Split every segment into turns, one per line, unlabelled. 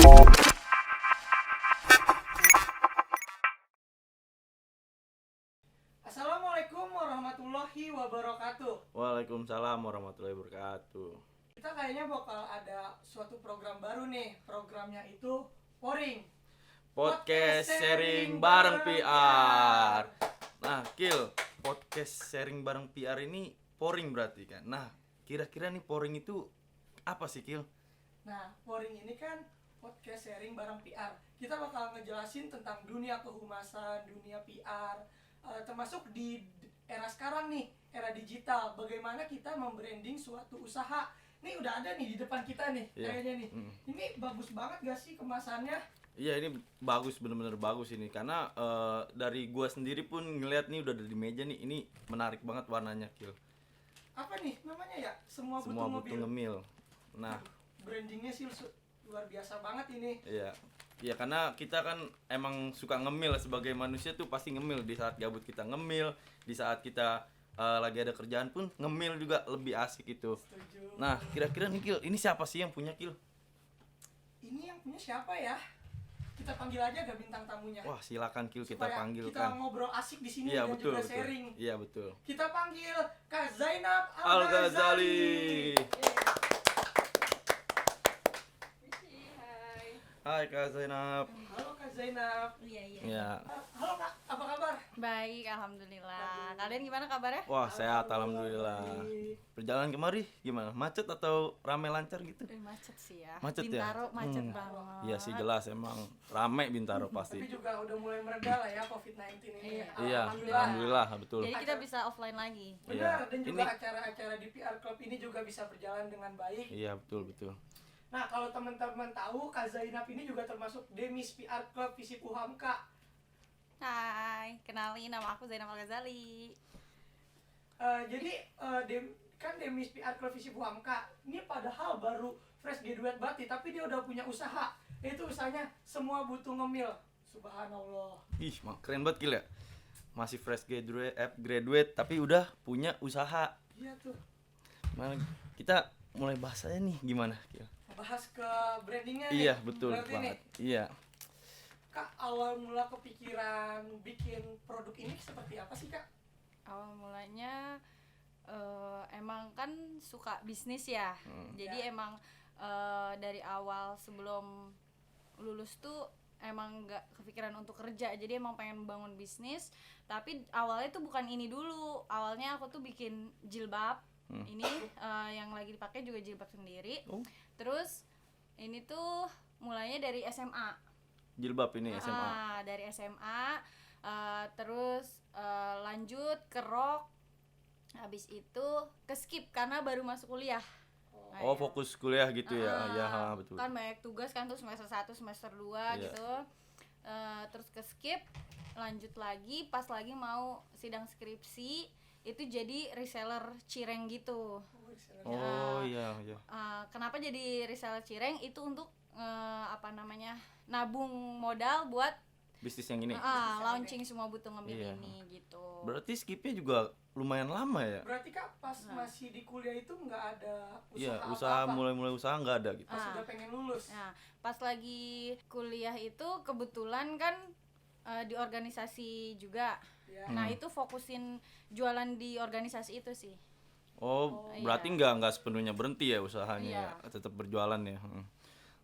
Assalamualaikum warahmatullahi wabarakatuh.
Waalaikumsalam warahmatullahi wabarakatuh.
Kita kayaknya bakal ada suatu program baru nih. Programnya itu Poring.
Podcast sharing bareng PR. Nah, Kil, podcast sharing bareng PR ini Poring berarti kan. Nah, kira-kira nih Poring itu apa sih, Kil?
Nah, Poring ini kan podcast sharing bareng PR. Kita bakal ngejelasin tentang dunia kehumasan, dunia PR, termasuk di era sekarang nih, era digital. Bagaimana kita membranding suatu usaha. Ini udah ada nih di depan kita nih, kayaknya nih. Ini bagus banget gak sih kemasannya?
Iya, ini bagus, bener-bener bagus ini. Karena dari gua sendiri pun ngeliat nih udah ada di meja nih. Ini menarik banget warnanya, Kil.
Apa nih namanya ya? Semua
butuh ngemil. Nah,
brandingnya sih luar biasa banget ini.
Iya. Ya karena kita kan emang suka ngemil sebagai manusia tuh pasti ngemil di saat gabut kita ngemil, di saat kita lagi ada kerjaan pun ngemil juga lebih asik gitu.
Setuju.
Nah, kira-kira nih Kil, ini siapa sih yang punya Kil?
Ini yang punya siapa ya? Kita panggil aja gak bintang tamunya.
Wah, silakan Kil, kita
supaya
panggilkan.
Kita ngobrol asik di sini
Iya,
dan
betul,
juga
betul.
sharing.
Iya, betul.
Kita panggil Kak Zainab
Al-Ghazali. Hai Kak Zainab.
Halo Kak Zainab.
Iya.
Ya.
Halo Kak, apa kabar?
Baik, alhamdulillah. Kalian gimana kabarnya?
Wah, sehat alhamdulillah. Perjalanan kemari gimana? Macet atau rame lancar gitu?
Macet sih ya.
Macet ya?
Bintaro macet banget.
Iya sih, jelas emang rame Bintaro pasti.
Tapi juga udah mulai mereda lah ya COVID-19 ini.
Iya, alhamdulillah, betul.
Jadi kita bisa offline lagi.
Benar,
Iya.
dan juga acara-acara di PR Club ini juga bisa berjalan dengan baik.
Iya, betul.
Nah, kalau teman-teman tahu, Kak Zainab ini juga termasuk Demis PR Club Visi Puhamka.
Hai, kenalin nama aku Zainab Al-Ghazali.
Jadi kan Demis PR Club Visi Puhamka ini padahal baru fresh graduate banget, tapi dia udah punya usaha. Itu usahanya Semua Butuh Ngemil. Subhanallah.
Ih, keren banget Gil ya. Masih fresh graduate tapi udah punya usaha.
Iya tuh.
Mana kita mulai bahas aja nih gimana Gil?
Bahas ke brandingnya nih.
Iya, betul
Berarti
banget.
nih,
Iya.
Kak, awal mula kepikiran bikin produk ini seperti apa sih, Kak?
Awal mulanya emang kan suka bisnis ya. Jadi emang dari awal sebelum lulus tuh emang nggak kepikiran untuk kerja, jadi emang pengen bangun bisnis. Tapi awalnya tuh bukan ini dulu. Awalnya aku tuh bikin jilbab. Ini yang lagi dipakai juga jilbab sendiri. Terus ini tuh mulainya dari SMA.
Jilbab ini SMA.
Dari SMA, terus lanjut ke rok. Habis itu ke skip karena baru masuk kuliah.
Oh, fokus kuliah gitu ya. Iya, betul.
Kan banyak tugas kan tuh semester 1, semester 2 gitu. Terus ke skip, lanjut lagi pas lagi mau sidang skripsi. Itu jadi reseller cireng gitu.
Oh iya.
Kenapa jadi reseller cireng? Itu untuk nabung modal buat
Bisnis yang ini.
launching Semua Butuh Ngemil ini gitu.
Berarti skipnya juga lumayan lama ya?
Berarti Kak pas masih di kuliah itu nggak ada usaha
Iya,
apa-apa?
usaha mulai usaha nggak ada gitu.
Pas udah pengen lulus.
Nah, pas lagi kuliah itu kebetulan kan di organisasi juga. Nah, itu fokusin jualan di organisasi itu sih.
Oh, berarti nggak sepenuhnya berhenti ya usahanya ya, tetap berjualan ya.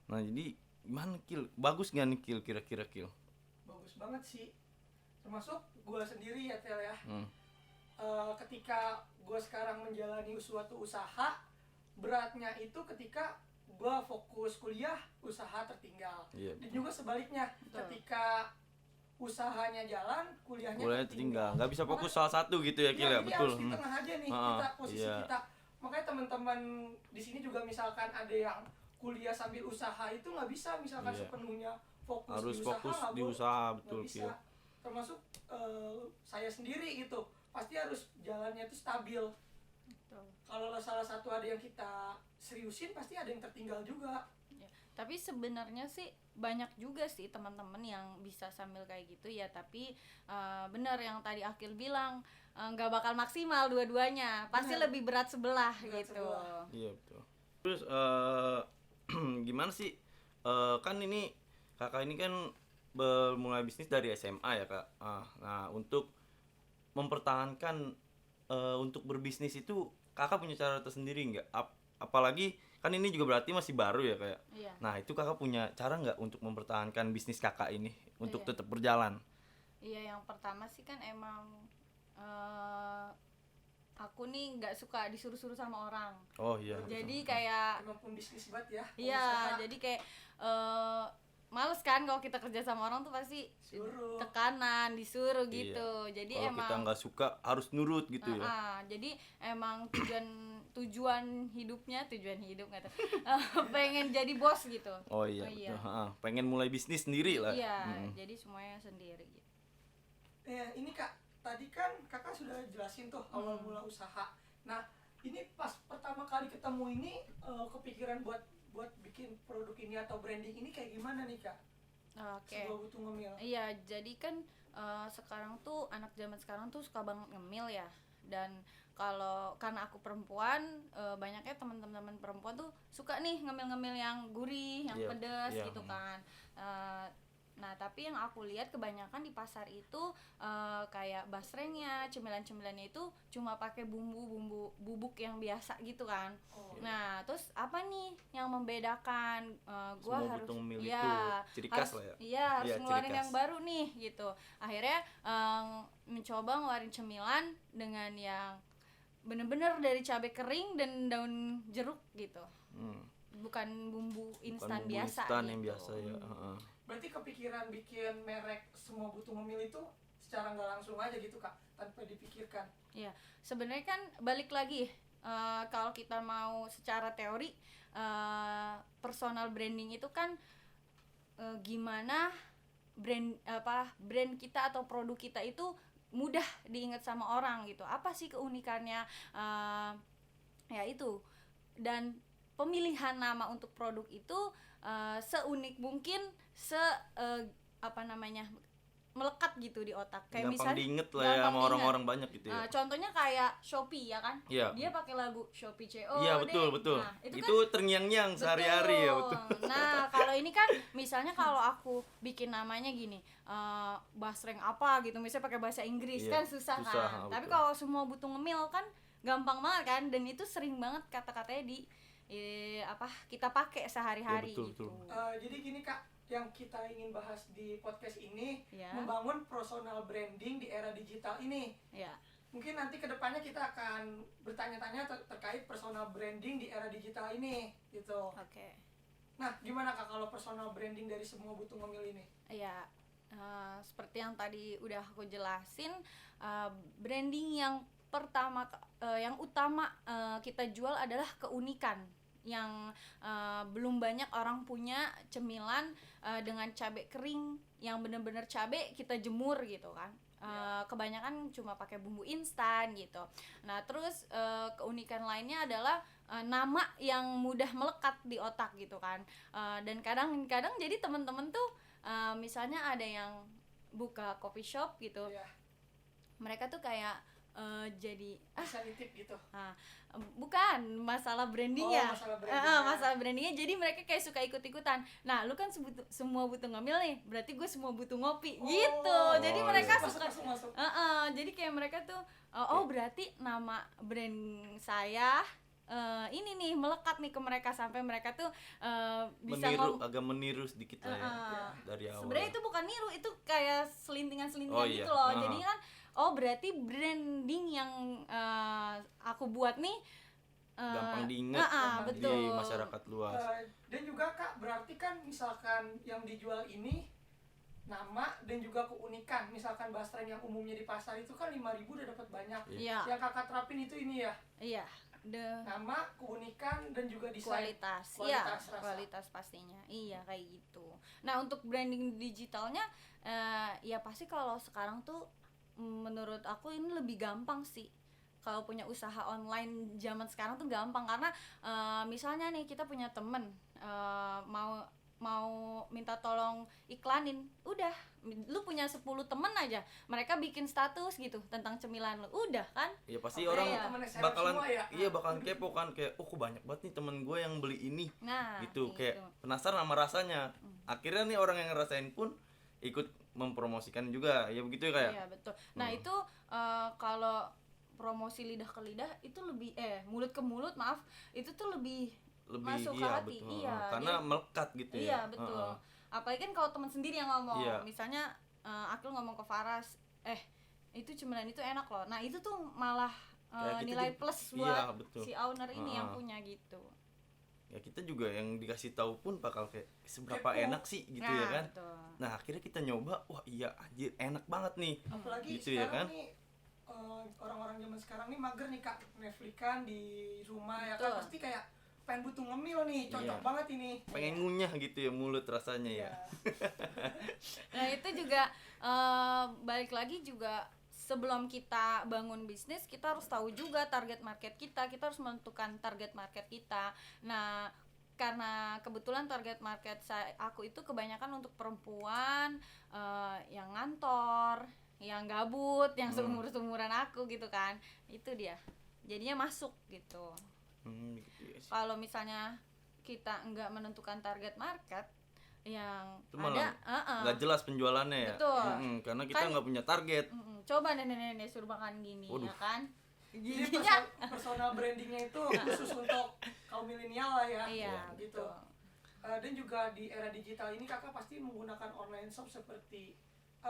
Nah, jadi gimana Kil? Bagus nggak nih Kil kira-kira Kil?
Bagus banget sih. Termasuk gue sendiri ya Tel ya. Ketika gue sekarang menjalani suatu usaha, beratnya itu ketika gue fokus kuliah, usaha tertinggal. Dan juga sebaliknya, ketika usahanya jalan, kuliahnya tertinggal.
Nggak bisa fokus salah satu gitu ya Kil ya,
jadi
betul.
harus di tengah aja nih kita posisi kita. Makanya teman-teman di sini juga misalkan ada yang kuliah sambil usaha itu nggak bisa misalkan sepenuhnya fokus
harus
di usaha.
Fokus di usaha, betul
Kil. Termasuk saya sendiri gitu, pasti harus jalannya itu stabil. Kalau salah satu ada yang kita seriusin, pasti ada yang tertinggal juga.
Tapi sebenarnya sih banyak juga sih teman-teman yang bisa sambil kayak gitu ya, tapi benar yang tadi Akil bilang, nggak bakal maksimal dua-duanya, pasti lebih berat sebelah gitu.
Iya betul. Terus gimana sih kan ini kakak ini kan mulai bisnis dari SMA ya kak. Nah untuk mempertahankan untuk berbisnis itu kakak punya cara tersendiri nggak? Apalagi kan ini juga berarti masih baru ya kayak.
Iya.
Nah itu kakak punya cara nggak untuk mempertahankan bisnis kakak ini untuk
Iya.
tetap berjalan?
Iya, yang pertama sih kan emang aku nih nggak suka disuruh-suruh sama orang.
Oh iya.
Jadi kayak
Emang pembisnis banget ya.
iya,
pengusaha.
jadi kayak males kan kalau kita kerja sama orang tuh pasti
Suruh.
tekanan, disuruh
Iya.
gitu. Jadi
Kalau
emang
kita nggak suka harus nurut gitu ya.
jadi emang tujuan hidup nggak tahu. Pengen jadi bos gitu.
Oh iya.
Oh, iya.
Betul. Pengen mulai bisnis sendiri lah.
Iya, jadi semuanya sendiri gitu.
Ini kak, tadi kan kakak sudah jelasin tuh awal mula usaha. Nah ini pas pertama kali ketemu ini kepikiran buat bikin produk ini atau branding ini kayak gimana nih kak?
Oke.
Sebuah butuh ngemil.
Iya, jadi kan sekarang tuh anak zaman sekarang tuh suka banget ngemil ya. Dan kalau karena aku perempuan, banyaknya teman-teman perempuan tuh suka nih ngemil-ngemil yang gurih, yang
Iya,
pedas
iya.
gitu kan. Nah, tapi yang aku lihat kebanyakan di pasar itu kayak basrengnya, cemilan-cemilannya itu cuma pakai bumbu-bumbu bubuk yang biasa gitu kan.
Oh.
Nah, terus apa nih yang membedakan? Gua
Semua
harus
butuh ngemil
ya,
itu ciri khas lah ya.
Iya, harus
Iya, ciri
ngeluarin
khas.
yang baru nih gitu. Akhirnya mencoba ngeluarin cemilan dengan yang bener-bener dari cabai kering dan daun jeruk gitu. Bukan bumbu
Bukan
instan
bumbu
biasa
instan
gitu.
yang biasa ya.
Berarti kepikiran bikin merek semua butuh ngemil itu secara nggak langsung aja gitu kak, tanpa dipikirkan.
Iya, sebenarnya kan balik lagi kalau kita mau secara teori personal branding itu kan gimana brand kita atau produk kita itu mudah diingat sama orang gitu. Apa sih keunikannya? Ya itu. Dan pemilihan nama untuk produk itu seunik mungkin, melekat gitu di otak. Kayak
Gampang
misalnya
diinget lah ya
gampang
sama
diingat.
orang-orang banyak gitu ya.
Contohnya kayak Shopee ya kan,
Iya.
dia pakai lagu Shopee COD.
Iya betul.
Nah,
itu terngiang-ngiang sehari-hari ya betul.
Nah kalau ini kan misalnya kalau aku bikin namanya gini, basreng apa gitu, misalnya pakai bahasa Inggris
Iya,
kan susah
susah,
kan. Tapi
betul.
kalau semua butuh ngemil kan gampang banget kan, dan itu sering banget kata-katanya kita pakai sehari-hari
Iya, betul,
gitu.
betul.
Jadi gini kak, yang kita ingin bahas di podcast ini
Ya.
membangun personal branding di era digital ini.
Ya.
Mungkin nanti kedepannya kita akan bertanya-tanya terkait personal branding di era digital ini gitu.
Oke.
Nah gimana kak kalau personal branding dari semua butuh ngemil ini?
Ya, seperti yang tadi udah aku jelasin, branding yang pertama, yang utama kita jual adalah keunikan yang belum banyak orang punya. Cemilan dengan cabai kering yang bener-bener cabai kita jemur gitu kan. Kebanyakan cuma pakai bumbu instan gitu. Nah terus keunikan lainnya adalah nama yang mudah melekat di otak gitu kan. Dan kadang-kadang jadi temen-temen tuh misalnya ada yang buka coffee shop gitu,
Ya,
mereka tuh kayak jadi
bisa nitip gitu.
bukan masalah brandingnya.
Masalah brandingnya.
Masalah brandingnya, jadi mereka kayak suka ikut-ikutan. Nah lu kan semua butuh ngemil nih, berarti gue semua butuh ngopi gitu. Jadi
Oh,
mereka
iya.
suka
masuk.
jadi kayak mereka tuh berarti nama brand saya ini nih melekat nih ke mereka, sampai mereka tuh bisa
Agak meniru sedikit lah ya dari awal.
sebenarnya itu bukan niru, itu kayak selintingan-selintingan
Oh, iya.
gitu loh. Jadi kan berarti branding yang aku buat nih
gampang diingat
betul.
di masyarakat luas.
Dan juga kak, berarti kan misalkan yang dijual ini nama dan juga keunikan. Misalkan basreng yang umumnya di pasar itu kan 5.000 udah dapat banyak.
Iya.
Yang kakak terapin itu ini ya,
Iya,
nama, keunikan, dan juga desain.
kualitas.
Kualitas
Iya,
rasa.
kualitas pastinya. Iya, kayak gitu. Nah, untuk branding digitalnya ya pasti kalau sekarang tuh menurut aku ini lebih gampang sih. Kalau punya usaha online zaman sekarang tuh gampang, karena misalnya nih kita punya temen mau mau minta tolong iklanin, udah lu punya 10 temen aja, mereka bikin status gitu tentang cemilan lu, udah kan.
Ya pasti
Apalagi
orang
ya.
temen SMA
bakalan
semua ya.
iya bakalan kepo kan, kayak oh kok banyak banget nih temen gue yang beli ini
Nah
gitu, kayak penasaran sama rasanya. Akhirnya nih orang yang ngerasain pun ikut mempromosikan juga, ya begitu ya kayak.
iya betul. Nah itu kalau promosi lidah ke lidah itu lebih mulut ke mulut, maaf, itu tuh lebih masuk ke
iya
hati.
betul.
Iya,
Karena
dia-
melekat gitu ya.
iya betul. Apalagi kan kalau teman sendiri yang ngomong,
Iya.
misalnya Akil ngomong ke Faras, itu cemilan itu enak loh. Nah itu tuh malah
Kayak kita
nilai
juga-
plus
iya,
buat
betul.
si owner ini yang
Heeh.
punya gitu.
Ya kita juga yang dikasih tahu pun bakal kayak seberapa
Kepo.
enak sih gitu
Nah,
ya kan.
betul.
Nah akhirnya kita nyoba, wah iya anjir enak banget nih.
Apalagi
Gitu ya
sekarang
kan?
nih orang-orang zaman sekarang nih mager nih Kak, Netflix-an di rumah ya
Betul.
kan, pasti kayak pengen butuh ngemil nih, cocok
Iya.
banget ini.
Pengen ngunyah gitu ya mulut rasanya ya.
Iya.
Nah itu juga balik lagi juga, sebelum kita bangun bisnis kita harus tahu juga target market kita harus menentukan target market kita. Nah karena kebetulan target market aku itu kebanyakan untuk perempuan yang ngantor, yang gabut, yang seumuran aku gitu kan, itu dia jadinya masuk gitu.
Gitu ya sih.
Kalau misalnya kita nggak menentukan target market yang
Itu malah
ada
nggak jelas penjualannya ya.
Betul.
Karena kita
Kan-
nggak punya target.
coba nenek-nenek suruh makan gini.
Waduh.
Ya kan
Jadi
giginya
personal brandingnya itu khusus untuk kaum milenial lah ya.
iya
gitu.
betul.
Dan juga di era digital ini kakak pasti menggunakan online shop seperti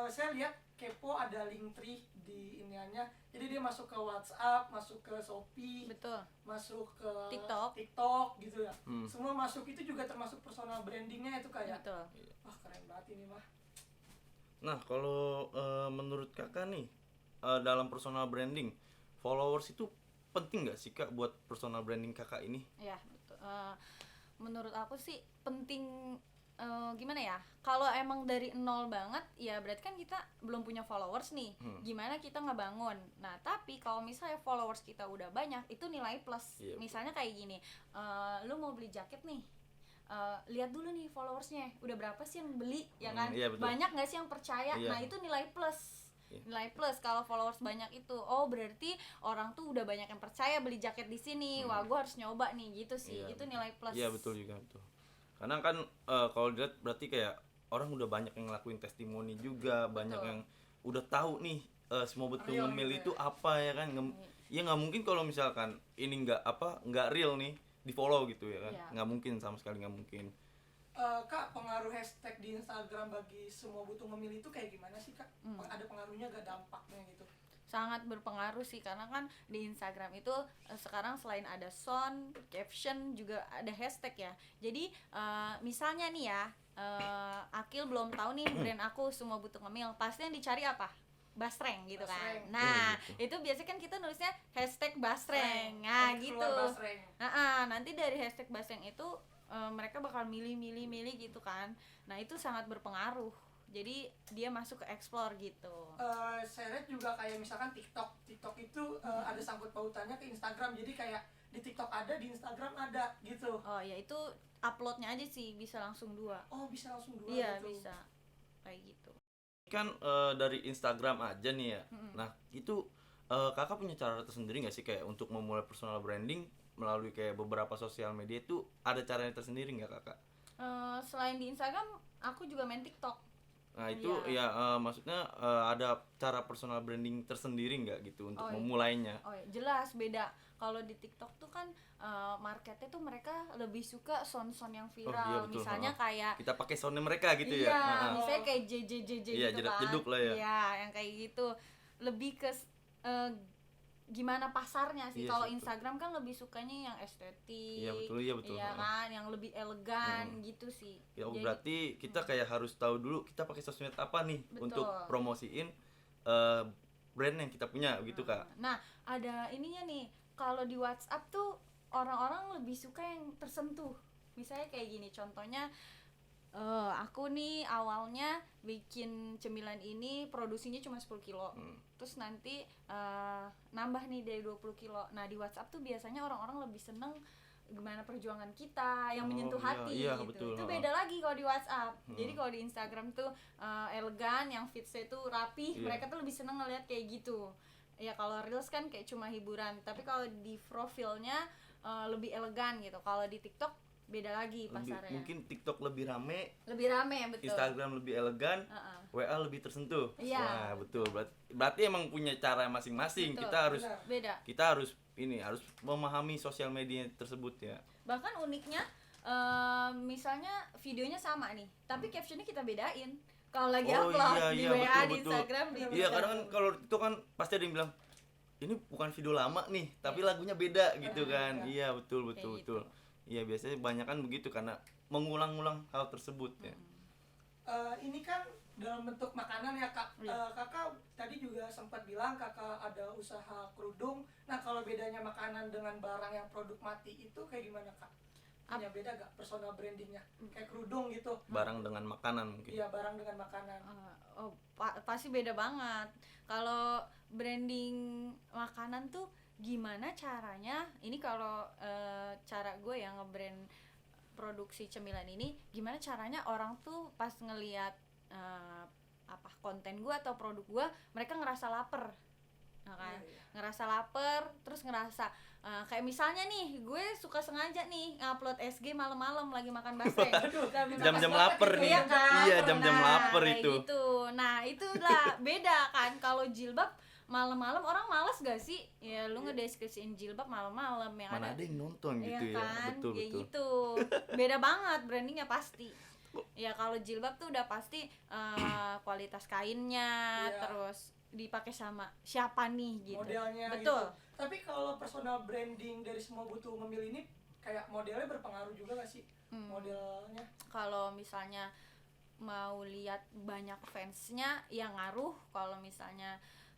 saya lihat Kepo ada Linktree di iniannya, jadi dia masuk ke WhatsApp, masuk ke Shopee,
Betul.
masuk ke
TikTok.
gitu ya. Semua masuk, itu juga termasuk personal brandingnya itu kayak
Betul.
wah keren banget ini mah.
Nah kalau menurut kakak nih dalam personal branding, followers itu penting nggak sih kak buat personal branding kakak ini?
Ya, betul. Menurut aku sih penting. Gimana ya, kalau emang dari nol banget ya berarti kan kita belum punya followers nih. Gimana kita ngebangun. Nah tapi kalau misalnya followers kita udah banyak, itu nilai plus.
Iya,
Misalnya kayak gini, lu mau beli jaket nih, lihat dulu nih followersnya udah berapa sih yang beli, ya kan?
Iya, betul.
Banyak nggak sih yang percaya?
Iya.
Nah itu nilai plus.
Iya.
Nilai plus kalau followers banyak itu, oh berarti orang tuh udah banyak yang percaya beli jaket di sini. Wah gue harus nyoba nih, gitu sih.
Iya,
Itu nilai plus.
Iya betul juga betul. Karena kan kalau dilihat berarti kayak orang udah banyak yang ngelakuin testimoni juga, banyak yang udah tahu nih semua betul
Real
ngemil
gitu
itu apa ya kan. Ya nggak mungkin kalau misalkan ini nggak real nih di follow gitu ya kan.
Iya.
Nggak mungkin, sama sekali nggak mungkin.
Kak, pengaruh hashtag di Instagram bagi semua butuh memilih itu kayak gimana sih Kak? Ada pengaruhnya gak, dampaknya gitu?
Sangat berpengaruh sih, karena kan di Instagram itu sekarang selain ada sound, caption, juga ada hashtag ya. Jadi misalnya nih ya, Akil belum tahu nih brand aku semua butuh ngemil, pasti yang dicari apa? Basreng gitu kan.
Basreng.
Nah
gitu.
itu biasanya kan kita nulisnya hashtag basreng. Nah
Nanti
gitu.
keluar basreng.
Nanti dari hashtag basreng itu mereka bakal milih gitu kan. Nah itu sangat berpengaruh. Jadi dia masuk ke explore gitu.
Saya lihat juga kayak misalkan TikTok itu ada sangkut pautannya ke Instagram, jadi kayak di TikTok ada, di Instagram ada gitu.
Oh ya itu uploadnya aja sih bisa langsung 2.
Oh bisa langsung dua
Iya
gitu.
bisa kayak gitu.
Kan dari Instagram aja nih ya. Nah itu kakak punya cara tersendiri nggak sih kayak untuk memulai personal branding melalui kayak beberapa sosial media itu, ada caranya tersendiri nggak kakak?
Selain di Instagram aku juga main TikTok.
Nah itu
Iya.
ya maksudnya ada cara personal branding tersendiri nggak gitu untuk
Oh, iya.
memulainya?
Oh ya, jelas beda. Kalau di TikTok tuh kan marketnya tuh mereka lebih suka sound-sound yang viral.
iya, betul.
Misalnya kayak
Kita pakai soundnya mereka gitu
iya,
ya.
misalnya kayak JJJJ
Iya,
gitu kan.
jedak-jeduk lah ya.
Iya, yang kayak gitu. Lebih ke gimana pasarnya sih.
Iya
Kalau
sih, betul.
Instagram kan lebih sukanya yang estetik.
Iya betul, iya betul.
Iya kan, yang lebih elegan gitu sih.
Ya
Jadi-
berarti kita kayak harus tahu dulu kita pakai sosmed apa nih
Betul.
untuk promosiin brand yang kita punya gitu kak.
Nah, ada ininya nih. Kalau di WhatsApp tuh orang-orang lebih suka yang tersentuh. Misalnya kayak gini, contohnya aku nih awalnya bikin cemilan ini produksinya cuma 10 kilo. Terus nanti nambah nih dari 20 kilo. Nah, di WhatsApp tuh biasanya orang-orang lebih seneng gimana perjuangan kita yang
Oh,
menyentuh
iya,
hati
iya,
gitu.
betul,
Itu
heeh.
beda lagi kalau di WhatsApp. Jadi kalau di Instagram tuh elegan, yang feedsnya tuh rapi,
Iya.
mereka tuh lebih seneng ngeliat kayak gitu. Ya kalau reels kan kayak cuma hiburan, tapi kalau di profilnya lebih elegan gitu. Kalau di TikTok beda lagi pasarnya.
Mungkin TikTok lebih rame,
Lebih rame ya, betul.
Instagram lebih elegan,
Heeh.
WA lebih tersentuh.
Iya.
Wah, betul. Berarti emang punya cara masing-masing.
Betul.
Benar.
Beda.
Kita harus memahami sosial media tersebut ya.
Bahkan uniknya misalnya videonya sama nih, tapi captionnya kita bedain. Kalau lagi
Oh,
upload
iya,
di
iya,
WA,
betul,
di
betul.
Instagram, di
Iya, kadang kan kalau itu kan pasti ada yang bilang ini bukan video lama nih, tapi lagunya beda gitu kan. Iya, betul, betul,
Kayak
betul. Iya, biasanya banyak kan begitu karena mengulang-ulang hal tersebut ya.
Ini kan dalam bentuk makanan ya kak.
Iya.
Kakak tadi juga sempat bilang kakak ada usaha kerudung. Nah kalau bedanya makanan dengan barang yang produk mati itu kayak gimana kak? Punya beda gak personal brandingnya? Kayak kerudung gitu.
Barang dengan makanan mungkin.
Iya barang dengan makanan.
pasti beda banget. Kalau branding makanan tuh gimana caranya? Ini kalau cara gue yang nge-brand produksi cemilan ini, gimana caranya orang tuh pas ngelihat konten gue atau produk gue, mereka ngerasa lapar. Nah, kan?
Iya, iya.
Ngerasa lapar, terus ngerasa kayak misalnya nih, gue suka sengaja nih ngupload SG malam-malam lagi makan basreng. Sambil makan
Jam-jam
banget
lapar
gitu,
nih.
Iya kan?
Iya, jam-jam
Nah,
lapar
kayak
itu.
gitu. Nah, itulah beda kan. Kalau jilbab malam-malam orang malas gak sih? Ya lu ngedeskripsiin jilbab malam-malam yang
Mana ada yang nonton
iya
gitu ya.
kan?
Betul,
Kayak
betul.
gitu. Beda banget brandingnya pasti. Ya kalau jilbab tuh udah pasti kualitas kainnya,
Iya.
terus dipakai sama siapa nih gitu.
Modelnya
Betul.
gitu. Tapi kalau personal branding dari semua butuh ngemil ini kayak modelnya berpengaruh juga gak sih? Modelnya.
Kalau misalnya mau lihat banyak fansnya ya ngaruh. Kalau misalnya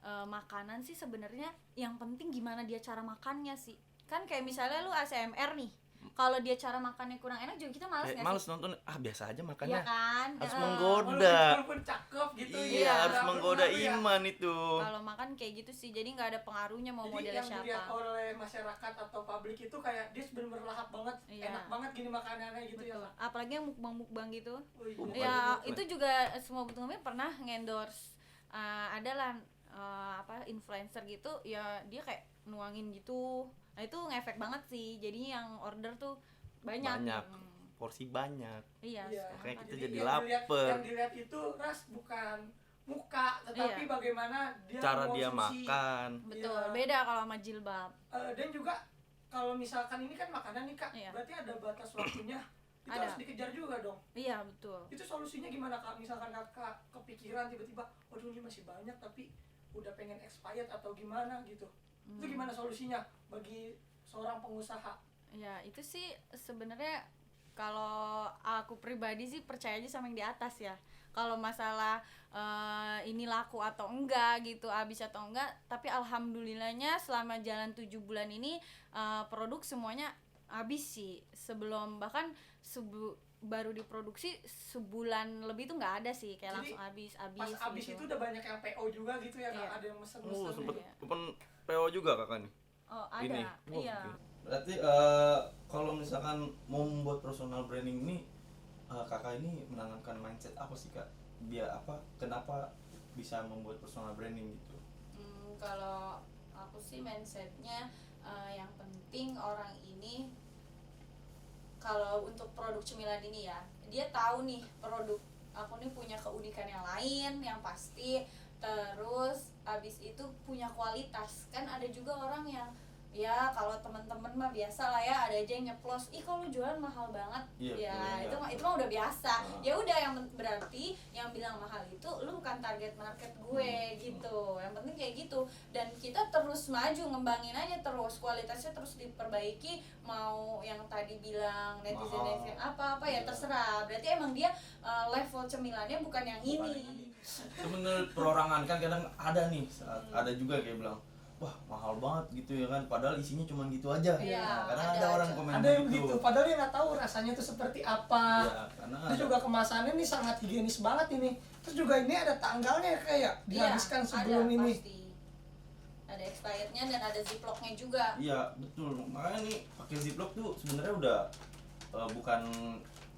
makanan sih sebenarnya yang penting gimana dia cara makannya sih. Kan kayak misalnya lu ASMR nih, kalau dia cara makannya kurang enak juga kita males
Kayak
nggak
males
sih?
nonton, biasa aja
Iya
makannya.
kan.
Harus
Heeh.
menggoda.
Walaupun cakep gitu
Iya,
ya.
harus menggoda
berpengaruh ya.
iman itu.
Kalau makan kayak gitu sih, jadi nggak ada pengaruhnya mau
Jadi
modelnya
yang dilihat
siapa.
oleh masyarakat atau publik itu kayak dia bener-bener lahap banget,
Iya.
enak banget gini makanannya gitu
Betul.
ya.
Apalagi yang mukbang-mukbang gitu.
Wih,
Ya
Betul.
itu juga semua butuh ngemil pernah ngendorse adalah influencer gitu ya, dia kayak nuangin gitu. Nah itu ngefek banget sih, jadinya yang order tuh banyak.
Banyak. Porsi banyak.
Iya,
Iya.
sekarang
Kayak
kan.
kita
Jadi
jadi
yang dilihat-
lapar.
Yang dilihat itu ras bukan muka, tetapi
Iya.
bagaimana dia
Cara dia
mengkonsumsi.
makan.
Betul,
Iya.
beda kalau sama jilbab.
Dan juga kalau misalkan ini kan makanan nih kak,
Iya.
berarti ada batas waktunya. Itu
Ada.
harus dikejar juga dong.
Iya betul.
Itu solusinya gimana kak? Misalkan kakak kepikiran tiba-tiba, waduh ini masih banyak tapi udah pengen expired atau gimana gitu. Itu gimana solusinya bagi seorang pengusaha?
Ya itu sih sebenarnya kalau aku pribadi sih percaya aja sama yang di atas ya. Kalau masalah ini laku atau enggak gitu, habis atau enggak, tapi alhamdulillahnya selama jalan 7 bulan ini produk semuanya habis sih. Sebelum bahkan baru diproduksi sebulan lebih tuh nggak ada sih, kayak
Jadi,
langsung habis
Pas abis
gitu.
itu udah banyak yang PO juga gitu ya kak?
Iya.
Ada yang mesen
Sempet
Iya.
open PO juga kakak nih.
Oh ada,
Ini. Wah,
iya.
oke. Berarti kalau misalkan mau membuat personal branding ini, kakak ini menanamkan mindset apa sih kak? Biar apa? Kenapa bisa membuat personal branding gitu?
Kalau aku sih mindsetnya yang penting orang ini kalau untuk produk cemilan ini ya, dia tahu nih produk aku nih punya keunikan yang lain yang pasti, terus abis itu punya kualitas. Kan ada juga orang yang ya kalau teman-teman mah biasa lah ya, ada aja yang nyeplos, ih kalau lu jualan mahal banget.
Iya,
Ya
betul,
itu mah udah biasa.
Ah.
Ya udah, yang berarti yang bilang mahal itu lu bukan target market gue gitu. Yang penting kayak gitu, dan kita terus maju ngembangin aja terus, kualitasnya terus diperbaiki. Mau yang tadi bilang netizen apa ya terserah, berarti emang dia level cemilannya bukan yang ini.
Itu menurut perorangan kan kadang ada nih saat ada juga kayak bilang, wah mahal banget gitu ya kan, padahal isinya cuma gitu aja.
Iya,
Nah, karena
ada
ada orang
aja.
komen
Ada yang gitu, padahal dia nggak tahu rasanya itu seperti apa.
Iya, karena
Terus
ada.
juga kemasannya nih sangat higienis banget ini. Terus juga ini ada tanggalnya kayak dihabiskan
Iya,
sebelum
ada,
ini.
pasti. ada expirednya dan ada ziplocknya juga.
Iya betul, makanya nih pakai ziplock tuh sebenarnya udah bukan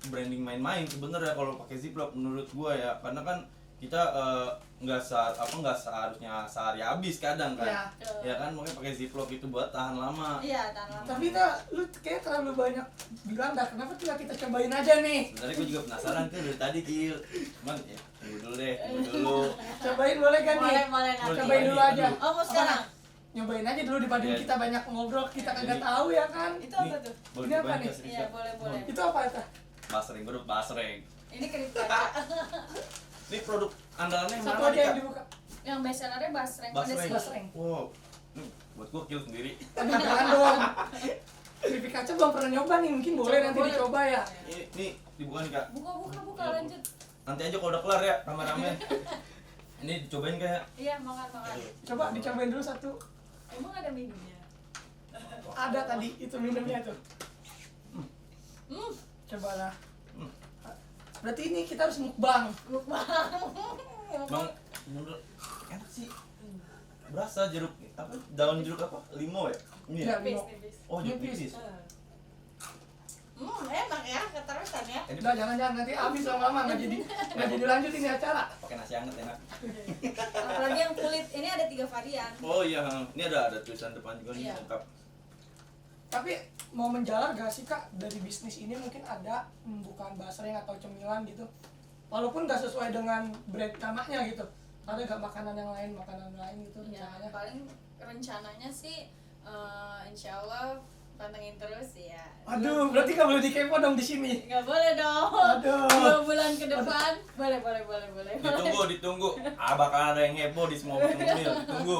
branding main-main sebenarnya kalau pakai ziplock menurut gua ya, karena kan kita nggak seharusnya sehari habis kadang kan,
Ya.
ya kan, makanya pakai ziplock itu buat tahan lama.
Iya, tahan lama.
Tapi lu kayak terlalu banyak bilang dah, kenapa tidak kita cobain aja nih?
Sebenarnya gua juga penasaran tuh dari tadi Kil, cuman ya tunggu dulu.
Cobain boleh kan nih?
Boleh nanti.
Cobain dulu aja.
Oh, mau sekarang?
Nyobain aja dulu dibanding
Iya.
kita banyak ngobrol, kita kagak
Jadi-
tahu ya kan?
Itu apa tuh?
Boleh
Ini apa
cobain
nih?
nggak, serius
Iya,
nggak?
boleh.
Itu apa itu?
Basreng, bro, basreng.
Ini kerip kaca.
Ini produk andalannya yang
Satu
mana
aja
nih,
yang
Kak?
dibuka.
Yang best sellernya basreng. Ada
Basreng.
sih.
Basreng.
Wow, ini buat gua Kil sendiri.
Tapi jangan dong. Keripik kaca belum pernah nyoba nih, mungkin boleh
Coba,
nanti
boleh.
dicoba ya.
Ini dibuka nih Kak.
Buka,
Iya, Bu.
lanjut.
Nanti aja kalau udah kelar ya kameramen. Ini dicobain kayak.
Iya, makan.
Coba dicobain dulu satu.
Emang ada minumnya?
Ada tadi itu minumnya tuh.
Hmm,
Cobalah.
Hmm.
Berarti ini kita harus mukbang.
Bang, menurut enak sih. Berasa jeruk apa? Daun jeruk apa? Limo ya? Ini ya?
Ya,
Nipis.
Oh, jeruk
Nipis.
nipis.
Enak ya, keterusan ya.
Ini
Udah jangan nanti habis lama-lama nggak jadi lanjut ini acara.
pakai nasi hangat enak.
Apalagi yang kulit, ini ada 3 varian.
Oh iya, ini ada tulisan depan juga nih
Iya.
lengkap.
Tapi mau menjalar gak sih Kak dari bisnis ini, mungkin ada bukan basreng atau cemilan gitu. Walaupun gak sesuai dengan brand namanya gitu. Ada gak makanan lain gitu
Ya,
rencananya?
paling rencananya sih insya Allah pantengin terus ya.
Aduh, berarti gak boleh dikepo dong di sini.
Nggak boleh dong.
Aduh.
2 bulan ke depan boleh.
Ditunggu. Ah, bakal ada yang heboh di semua mobil. Tunggu.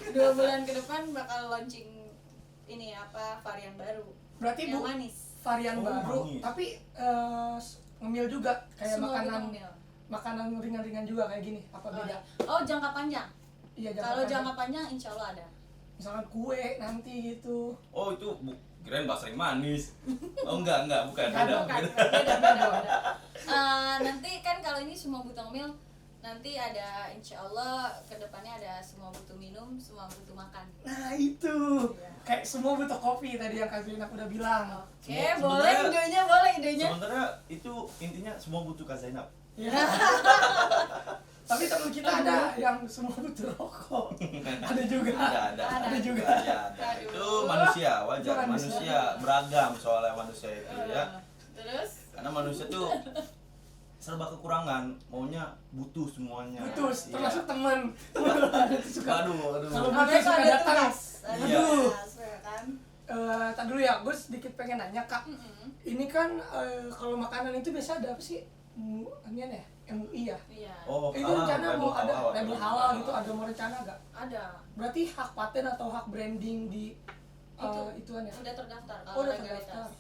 2 bulan ke depan bakal launching ini apa varian baru.
Berarti
yang
Bu,
manis.
varian
Oh,
baru,
manis.
tapi ngemil juga kayak
Semua
makanan
butuh meal.
makanan ringan-ringan juga kayak gini. Apa
Oh,
beda?
iya. Oh, jangka panjang.
Iya,
Kalau
panjang.
jangka panjang insya Allah ada.
Misalkan kue nanti gitu.
Oh, itu kirain basreng manis. Oh, enggak, bukan.
Bukan,
Beda. Nanti kan kalau ini semua butuh meal, nanti ada insya Allah kedepannya ada semua butuh minum, semua butuh makan.
Nah itu
Iya.
kayak semua butuh kopi tadi yang Kak Zina udah bilang.
Oke,
Sebenarnya-
boleh idenya.
Sebenarnya itu intinya semua butuh Kak Zainab.
Ya. Tapi teman kita ada yang semua butuh rokok. Ada juga.
Ada
juga.
Ada.
Aduh.
Itu manusia, wajar.
Itu manusia.
Manusia beragam soalnya manusia itu ya.
Terus
Karena manusia tuh serba kekurangan, maunya butuh semuanya.
Putus,
Iya.
termasuk teman. Itu suka.
Aduh.
Kalau
namanya
butuh suka
ada
datang.
tugas. Ada
Iya.
tugas, ya kan?
Tadi dulu ya, gue sedikit pengen nanya Kak.
Mm-mm.
Ini kan kalau makanan itu biasa ada apa sih? Ini ya, MUI ya.
Iya.
Oh,
Itu
halal,
rencana
label
mau ada
halal,
label halal gitu, ada mau rencana gak?
Ada.
Berarti hak paten atau hak branding di ituan ya?
Udah terdaftar
Oh,
kalau
udah
legalitas.
terdaftar.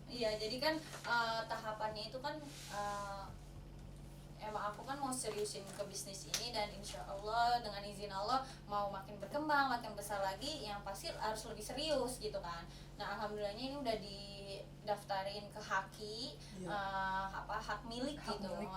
Iya, jadi kan tahapannya itu kan emang aku kan mau seriusin ke bisnis ini dan insya Allah dengan izin Allah mau makin berkembang, makin besar lagi, yang pasti harus lebih serius gitu kan. Nah, alhamdulillahnya ini udah didaftarin ke HAKI,
Iya.
hak milik
Hak
gitu,
milik.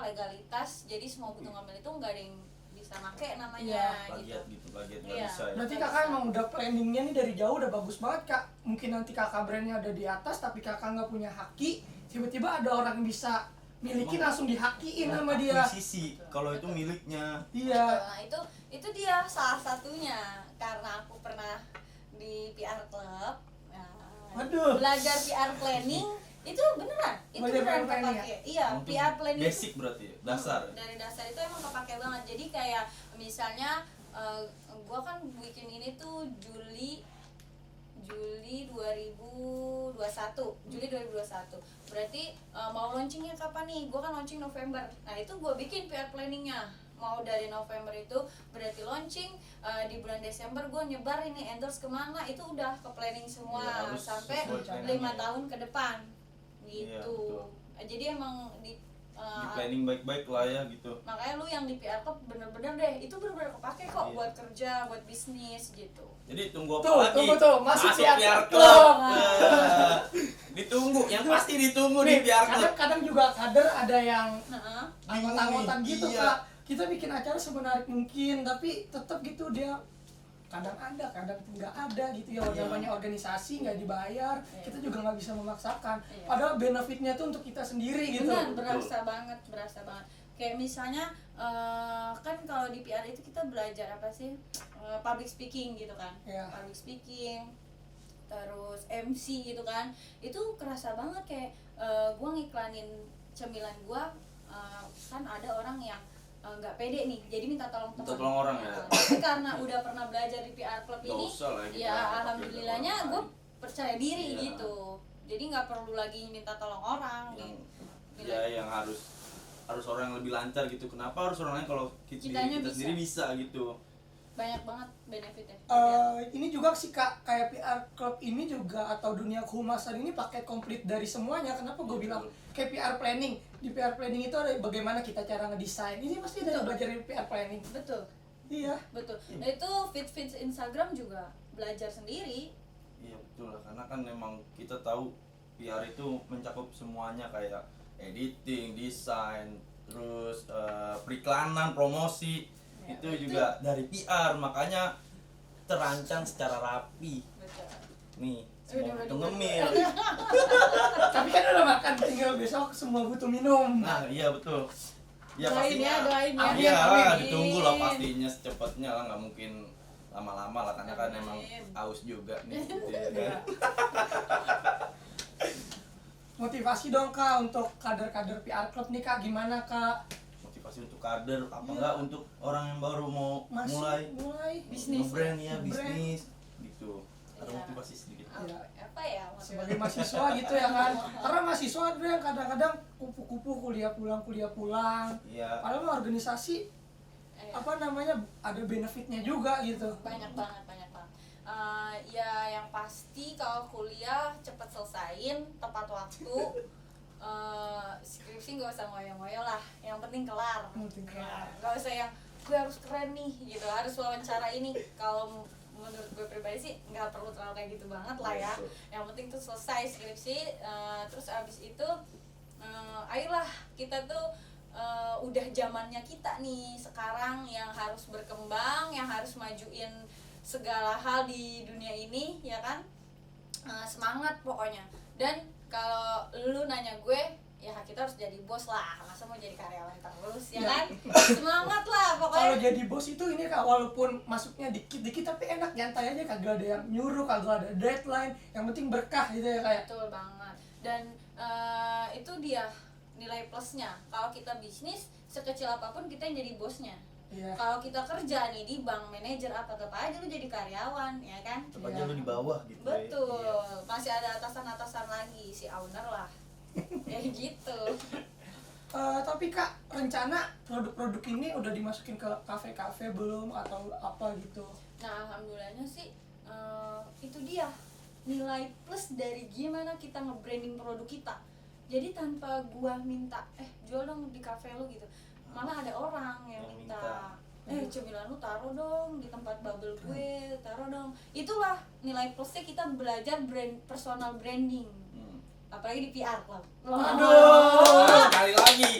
legalitas. Jadi semua butuh ngambil itu nggak ada yang bisa make namanya
Iya.
gitu.
Plagiat nggak
Iya.
bisa ya.
Berarti kakak emang udah planningnya nih dari jauh udah bagus banget Kak. Mungkin nanti kakak brandnya ada di atas tapi kakak nggak punya haki, tiba-tiba ada orang yang bisa milikin langsung dihakiin sama dia.
Sisi kalau itu miliknya.
Iya.
Nah, itu dia salah satunya karena aku pernah di PR Club. Nah,
Waduh.
belajar PR planning itu beneran, itu
Belajar
beneran
PR planning
kepake. Iya,
Untuk
PR planning itu
basic berarti ya, dasar.
dari dasar itu emang kepake banget. Jadi kayak misalnya gua kan bikin ini tuh Juli 2021. Berarti mau launchingnya kapan nih? Gua kan launching November. Nah, itu gua bikin PR planningnya. Mau dari November itu berarti launching di bulan Desember gue nyebar ini endorse kemana, itu udah ke planning semua
Iya, harus
sampai
sesuai
5
planningnya.
tahun ke depan
Iya,
gitu.
betul.
Jadi emang
Di planning baik-baik lah ya gitu.
makanya lu yang di PR Club bener-bener deh, itu bener-bener kepake kok
Iya.
buat kerja, buat bisnis gitu.
Jadi tunggu apa
Tuh,
lagi?
tunggu tuh, masuk PR
PR
Club.
Club. Ditunggu, yang pasti ditunggu
Nih,
di PR Club.
kadang-kadang juga kader ada yang
Heeh.
anggota-anggota gitu
Iya.
Kak. Kita bikin acara semenarik mungkin tapi tetap gitu dia kadang ada kadang nggak ada gitu ya. Namanya organisasi nggak dibayar, kita juga nggak bisa memaksakan. Padahal benefitnya tuh untuk kita sendiri gitu.
Benar, berasa banget. Kayak misalnya kan kalau di PR itu kita belajar apa sih, public speaking gitu kan. Public speaking, terus MC gitu kan. Itu kerasa banget kayak gue ngiklanin cemilan gue, kan ada orang yang nggak pede nih, jadi minta tolong teman.
Minta tolong orang ya.
Tapi karena udah pernah belajar di PR Club
Nggak
ini,
usah lah, kita
ya
pakai
alhamdulillahnya
orang
gue
lain.
percaya diri
Iya.
gitu. Jadi nggak perlu lagi minta tolong orang
Yang,
gitu.
ya yang harus orang yang lebih lancar gitu. Kenapa harus orang lain kalau
Kitanya
kita
bisa.
sendiri bisa gitu.
Banyak banget benefitnya.
Ini juga sih Kak, kayak PR Club ini juga atau dunia kehumasan ini paket komplit dari semuanya. Kenapa gue bilang kayak PR planning? Di PR planning itu ada bagaimana kita cara ngedesain. Ini pasti dari belajar dari PR planning.
Betul.
Iya.
Betul. Nah itu feed Instagram juga belajar sendiri.
Iya betul lah, karena kan memang kita tahu PR itu mencakup semuanya kayak editing, desain, terus periklanan, promosi.
Ya,
itu juga dari PR, makanya terancang secara rapi.
Betul.
Nih,
Udah,
semua
udah,
butuh
udah.
ngemil.
Tapi kan udah makan, tinggal besok semua butuh minum.
Nah, iya betul. Ya
Doain
pastinya.
ya, doain ya.
Iya lah,
Amin.
ditunggu lah pastinya secepatnya lah, nggak mungkin lama-lama lah karena kan emang
Amin.
aus juga nih. Gitu, ya kan?
Motivasi dong Kak untuk kader-kader PR Club nih Kak, gimana Kak?
Motivasi untuk kader apa enggak untuk orang yang baru mau
Masih
mulai
Bisnis.
nge-brand ya,
Nge-brand.
bisnis gitu. Ada
Iya.
motivasi sedikit.
Iya.
Apa ya?
Sebagai mahasiswa gitu ya kan. Karena mahasiswa ada yang kadang-kadang kupu-kupu kuliah pulang.
Iya.
Padahal mah organisasi apa namanya ada benefitnya juga gitu.
Banyak banget. Ya yang pasti kalau kuliah cepet selesain tepat waktu. Skripsi nggak usah ngoyo-ngoyo lah, yang penting kelar. Nggak usah yang gue harus keren nih gitu, harus wawancara ini. Kalau menurut gue pribadi sih nggak perlu terlalu kayak gitu banget lah ya. Yang penting tuh selesai skripsi, terus abis itu ayolah kita tuh udah zamannya kita nih sekarang yang harus berkembang, yang harus majuin segala hal di dunia ini ya kan. Semangat pokoknya. Dan kalau lu nanya gue, ya kita harus jadi bos lah, masa mau jadi karyawan terus ya kan. Semangat lah pokoknya.
Kalau jadi bos itu ini Kak, walaupun masuknya dikit-dikit tapi enak, nyantai aja, kagak ada yang nyuruh, kagak ada deadline, yang penting berkah gitu ya kayak.
Betul banget. Dan itu dia nilai plusnya. Kalau kita bisnis sekecil apapun kita yang jadi bosnya.
Iya.
Kalau kita kerja nih di bank, manajer apa aja lu jadi karyawan ya kan.
Tepatnya
Iya.
lu di bawah gitu.
Betul.
Ya.
Masih ada atasan-atasan lagi, si owner lah. Kayak gitu.
Tapi Kak, rencana produk-produk ini udah dimasukin ke kafe-kafe belum atau apa gitu?
Nah, alhamdulillahnya sih itu dia nilai plus dari gimana kita nge-branding produk kita. Jadi tanpa gua minta jual dong di kafe lu gitu, malah ada orang yang minta cemilan lu taruh dong di tempat bubble gue, taruh dong. Itulah nilai plusnya kita belajar personal branding. Apalagi di PR Club.
Aduh, sekali lagi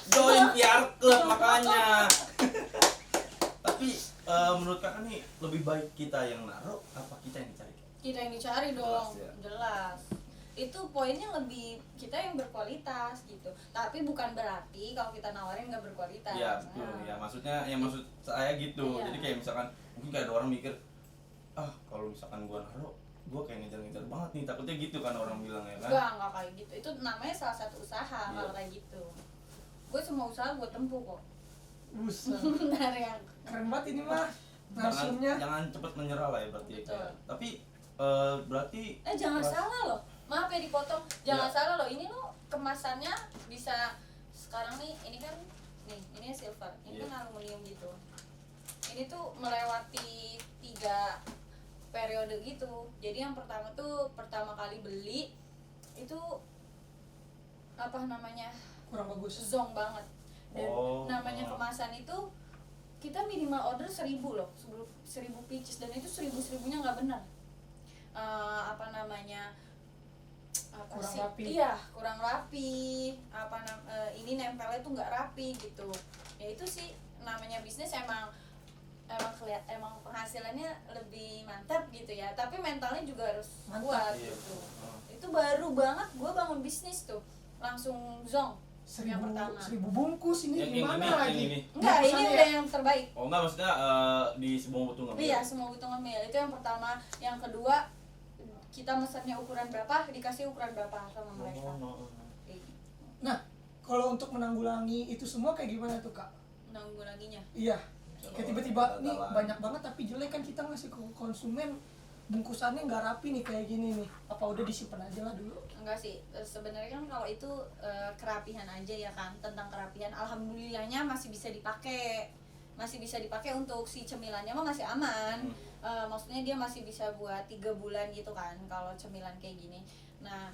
join PR Club makanya. Tapi menurut kakak nih lebih baik kita yang naruh apa kita yang dicari?
Kita yang dicari dong,
Jelas, ya.
jelas. Itu poinnya lebih kita yang berkualitas gitu. Tapi bukan berarti kalau kita nawarin nggak berkualitas.
Iya betul.
Nah.
Ya maksudnya yang maksud saya gitu.
Iya.
Jadi kayak misalkan mungkin kayak ada orang mikir kalau misalkan gua naruh gua kayak ngejar-ngejar banget nih, takutnya gitu kan orang bilang ya kan.
Enggak kayak gitu. Itu namanya salah satu usaha kalau kayak gitu. Gue semua usaha gue tempuh kok.
Buset.
Benar yang
Keren banget ini mah. Narsumnya.
Jangan cepet menyerah lah ya berarti.
Betul.
Ya. Tapi berarti
jangan salah loh. Maaf ya dipotong. Jangan
Ya.
salah loh. Ini lo kemasannya bisa sekarang nih, ini kan ini silver. Ini
Iya.
kan aluminium gitu. Ini tuh melewati 3 periode gitu. Jadi yang pertama tuh pertama kali beli itu apa namanya?
Kurang bagus.
Zonk banget. Dan namanya
Oh.
kemasan itu kita minimal order 1000 loh, 1000 pieces, dan itu 1000-1000-nya nggak benar. Apa namanya? Apa
Kurang
sih?
rapi.
Iya, kurang rapi. Ini nempelnya tuh nggak rapi gitu. Ya itu sih namanya bisnis emang emang penghasilannya lebih mantap gitu ya, tapi mentalnya juga harus
Mantap.
kuat
Iya.
gitu. Itu baru banget gue bangun bisnis tuh langsung zong yang pertama.
1000 bungkus ini
Yang
gimana
ini,
lagi?
yang ini.
Enggak, ini
Bungkusannya
udah
ya?
yang terbaik.
Oh enggak, maksudnya di sebuah butuh ngambil.
Iya, semua butuh ngemil. Itu yang pertama. Yang kedua, kita mesennya ukuran berapa, dikasih ukuran berapa sama mereka. Kayak gitu.
Nah, kalau untuk menanggulangi itu semua kayak gimana tuh Kak?
Menanggulanginya.
Iya. Kayak tiba-tiba nih
Dalam.
banyak banget tapi jelek kan, kita ngasih ke konsumen bungkusannya nggak rapi nih kayak gini nih. Apa udah disimpan aja lah dulu?
Enggak sih, sebenarnya kan kalau itu kerapihan aja ya kan. Tentang kerapihan, alhamdulillahnya masih bisa dipakai. Masih bisa dipakai untuk si cemilannya mah masih aman. Maksudnya dia masih bisa buat 3 bulan gitu kan kalau cemilan kayak gini. Nah,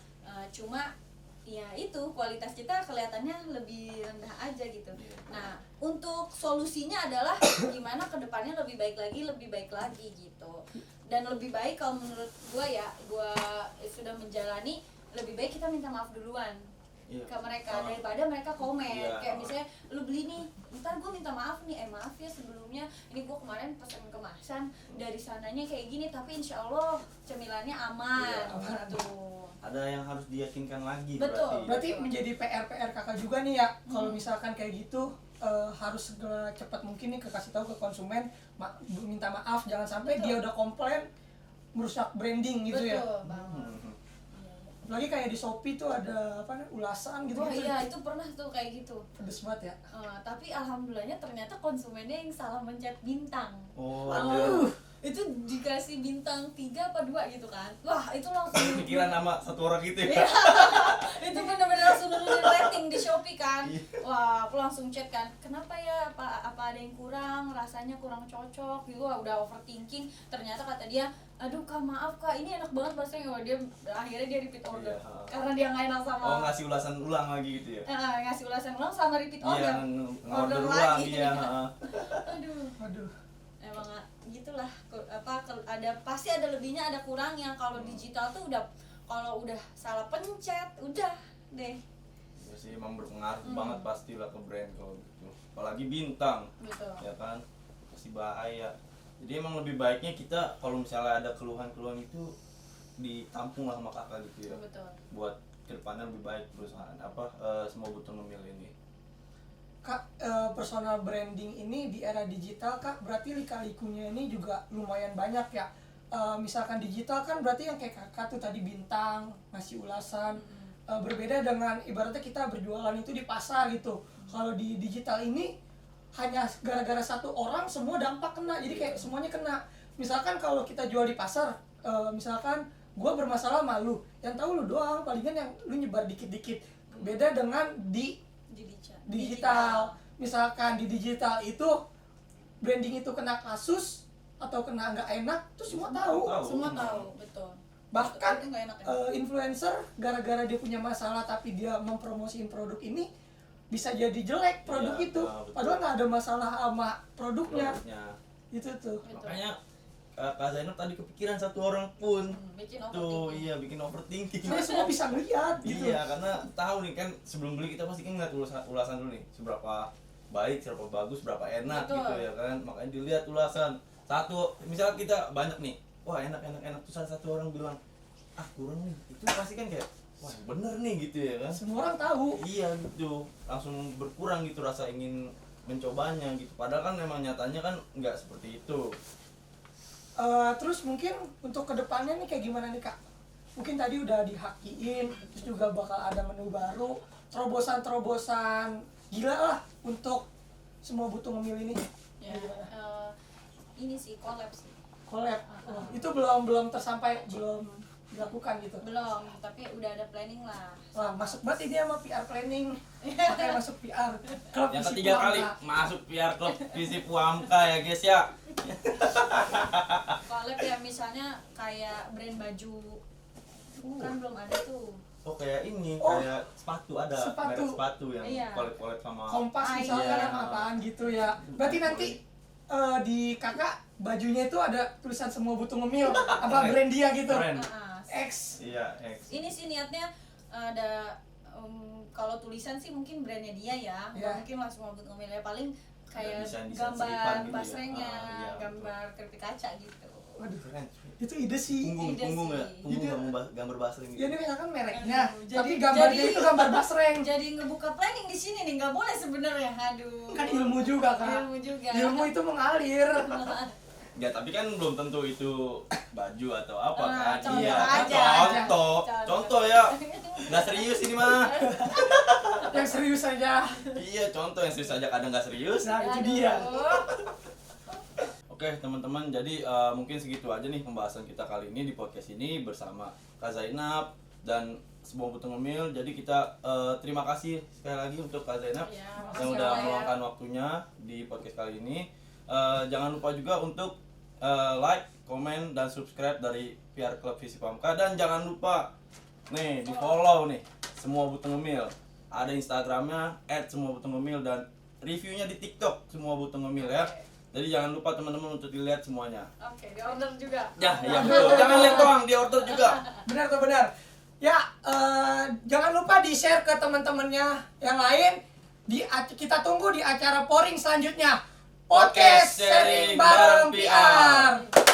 cuma ya itu kualitas kita kelihatannya lebih rendah aja gitu. Nah, untuk solusinya adalah gimana kedepannya lebih baik lagi gitu. Dan lebih baik kalau menurut gua sudah menjalani, lebih baik kita minta maaf duluan
Iya.
ke mereka daripada mereka komen.
Iya.
Kayak misalnya lu beli nih, ntar gue minta maaf nih, maaf ya sebelumnya, ini gue kemarin pesan kemasan dari sananya kayak gini, tapi insya Allah cemilannya aman.
Iya,
aman.
Gitu.
Ada yang harus diyakinkan lagi
Betul.
Berarti menjadi PR Kakak juga nih ya, kalau misalkan kayak gitu harus segera cepat mungkin nih kasih tahu ke konsumen, minta maaf, jangan sampai
Betul.
dia udah komplain merusak branding gitu ya.
Betul banget.
Hmm.
Lagi kayak di Shopee tuh ada apa nih, ulasan gitu
Oh
gitu.
iya, itu pernah tuh kayak gitu.
Pedes banget ya.
Tapi alhamdulillahnya ternyata konsumennya yang salah mencet bintang.
Oh,
Aduh, itu dikasih bintang 3 apa 2 gitu kan. Wah, itu langsung
pikiran nama satu orang gitu
Iya.
ya.
Itu benar-benar langsung nurunin rating di Shopee kan.
Iya.
Wah, aku langsung chat kan, kenapa ya, apa ada yang kurang, rasanya kurang cocok gitu. Wah, udah overthinking. Ternyata kata dia, aduh Kak, maaf Kak, ini enak banget rasanya. Wah, dia akhirnya dia repeat order.
Iya.
Karena dia nggak enak sama
Oh, ngasih ulasan ulang lagi gitu ya.
ngasih ulasan ulang sama repeat order.
Iya,
Order
order ulang
lagi.
iya,
Aduh.
Aduh.
Emang gitulah, ada pasti ada lebihnya, ada kurangnya. Kalau digital tuh kalau udah salah pencet udah deh.
Ya sih, emang berpengaruh banget pastilah ke brand kalau gitu. Apalagi bintang,
Betul.
ya kan, pasti bahaya. Jadi emang lebih baiknya kita kalau misalnya ada keluhan-keluhan itu ditampung lah sama kakak gitu ya.
Betul.
Buat kedepannya lebih baik perusahaan semua butuh memilih ini.
Kak, personal branding ini di era digital Kak, berarti lika-likunya ini juga lumayan banyak ya. Misalkan digital kan berarti yang kayak Kakak tuh tadi bintang, ngasih ulasan. Berbeda dengan ibaratnya kita berjualan itu di pasar gitu. Kalau di digital ini hanya gara-gara satu orang semua dampak kena, jadi kayak semuanya kena. Misalkan kalau kita jual di pasar, misalkan gua bermasalah sama lu, yang tahu lu doang, palingan yang lu nyebar dikit-dikit. Beda dengan di digital. Misalkan di digital itu branding itu kena kasus atau kena nggak enak tuh semua tahu.
Semua tahu, betul.
Bahkan
Itu nggak enak ya.
influencer gara-gara dia punya masalah tapi dia mempromosiin produk ini bisa jadi jelek produk
Iya,
itu,
betul.
padahal nggak ada masalah sama produknya.
Produknya.
Itu tuh.
Betul.
Makanya Kak Zainab tadi kepikiran satu orang pun
Bikin
tuh
overthinking.
iya bikin overthinking.
Soalnya semua bisa ngeliat gitu.
Iya, karena tahu nih kan sebelum beli kita pasti kan ngeliat ulasan dulu nih, seberapa baik, seberapa bagus, berapa enak
Betul.
gitu ya kan. Makanya dilihat ulasan. Satu, misalnya kita banyak nih, wah enak terus ada satu orang bilang, ah kurang nih. Itu pasti kan kayak, wah bener nih gitu ya kan.
Semua orang tahu.
Iya gitu, langsung berkurang gitu rasa ingin mencobanya gitu. Padahal kan memang nyatanya kan nggak seperti itu.
Terus mungkin untuk kedepannya nih kayak gimana nih Kak? Mungkin tadi udah dihakiin, terus juga bakal ada menu baru, terobosan-terobosan gila lah untuk semua butuh memilih ini.
Ya,
Gimana?
ini sih collab sih.
Collab. Oh, itu belum tersampai, belum dilakukan gitu.
Belum, tapi udah ada planning lah.
Wah, masuk banget ini sama PR planning. Makanya masuk PR. Klub
Yang
Visi
ketiga kali
Puangka.
masuk PR klub Visi Puangka ya guys ya.
Collab ya, misalnya kayak brand baju kan belum ada tuh.
Oh kayak ini,
Oh.
kayak sepatu ada
Sepatu.
merek sepatu yang
Iya.
collab sama
Kompas
Ah,
misalkan
iya.
sama apaan gitu ya. Berarti nanti di kakak bajunya itu ada tulisan semua butuh ngemil apa brand dia gitu.
Keren.
X.
Iya, X.
Ini sih niatnya ada kalau tulisan sih mungkin brandnya dia ya, nggak
Iya.
mungkin langsung buat ngemil ya. Paling kayak
desain-desain
gambar
selipan gitu ya?
basrengnya,
Iya,
gambar keripik kaca gitu.
Waduh,
Keren.
itu ide sih.
Punggung
Ide
punggung
sih.
nggak? Punggung
Ide.
nggak mau gambar basreng gitu.
Ya ini misalkan mereknya,
Aduh,
tapi
jadi-
gambarnya
jadi-
itu gambar basreng.
Jadi ngebuka planning di sini nih nggak boleh sebenarnya. Aduh.
Kan ilmu juga kak.
Ilmu juga.
Ilmu itu mengalir.
Ya tapi kan belum tentu itu baju atau apa
Ah,
kan.
contoh
Iya,
aja.
contoh. Contoh ya. Nggak serius ini mah.
Yang serius aja.
Iya, contoh yang serius aja kadang nggak serius.
Nah itu dia.
Oke teman-teman, jadi mungkin segitu aja nih pembahasan kita kali ini di podcast ini bersama Kak Zainab dan Semua Butuh Ngemil. Jadi kita terima kasih sekali lagi untuk Kak Zainab
Ya,
yang
makasih
udah
ya.
meluangkan waktunya di podcast kali ini. Jangan lupa juga untuk like, komen, dan subscribe dari PR Club Visi Pamka. Dan jangan lupa nih di follow nih Semua Butuh Ngemil. Ada Instagramnya @semuabutuhngemil dan reviewnya di TikTok Semua Butuh Ngemil ya. Jadi jangan lupa teman-teman untuk dilihat semuanya.
Oke, di order juga.
Ya, iya betul. Jangan lihat doang, di order juga.
Benar tuh benar. Ya, jangan lupa di-share ke teman-temannya yang lain. Kita tunggu di acara Poring selanjutnya. Podcast Sharing Bareng PR.